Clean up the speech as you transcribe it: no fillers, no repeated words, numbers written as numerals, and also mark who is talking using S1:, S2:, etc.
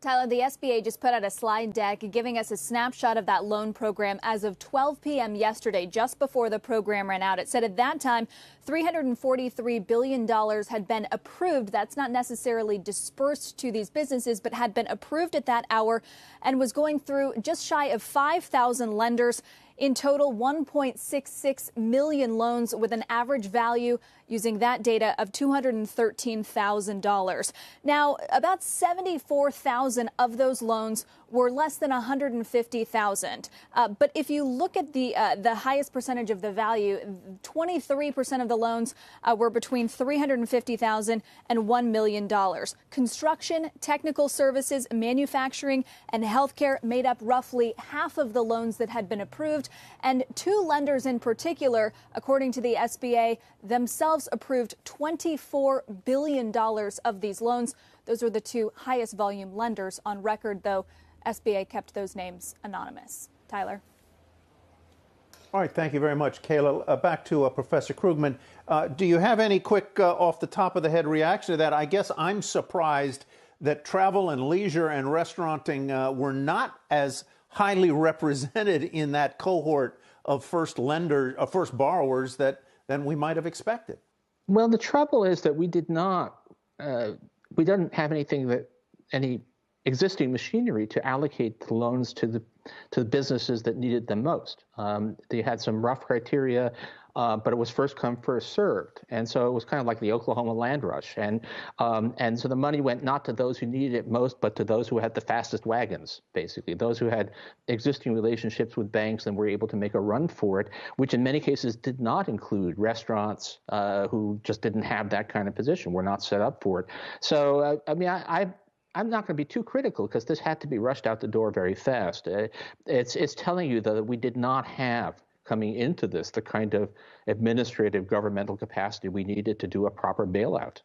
S1: Tyler, the SBA just put out a slide deck giving us a snapshot of that loan program as of 12 p.m. yesterday, just before the program ran out. It said at that time, $343 billion had been approved. That's not necessarily dispersed to these businesses, but had been approved at that hour and was going through just shy of 5,000 lenders. In total, 1.66 million loans with an average value using that data of $213,000. Now, about 74,000 of those loans were less than $150,000. But if you look at the highest percentage of the value, 23% of the loans were between $350,000 and $1 million. Construction, technical services, manufacturing, and healthcare made up roughly half of the loans that had been approved. And two lenders in particular, according to the SBA, themselves approved $24 billion of these loans. Those were the two highest volume lenders on record, though SBA kept those names anonymous. Tyler.
S2: All right. Thank you very much, Kayla. Back to Professor Krugman. Do you have any quick off the top of the head reaction to that? I guess I'm surprised that travel and leisure and restauranting were not as highly represented in that cohort of first borrowers than we might have expected.
S3: Well, the trouble is that we didn't have any existing machinery to allocate the loans to the businesses that needed them most. They had some rough criteria, but it was first come, first served. And so it was kind of like the Oklahoma land rush. And so the money went not to those who needed it most, but to those who had the fastest wagons, basically, those who had existing relationships with banks and were able to make a run for it, which in many cases did not include restaurants who just didn't have that kind of position, were not set up for it. So, I'm not going to be too critical because this had to be rushed out the door very fast. It's telling you, though, that we did not have coming into this the kind of administrative governmental capacity we needed to do a proper bailout.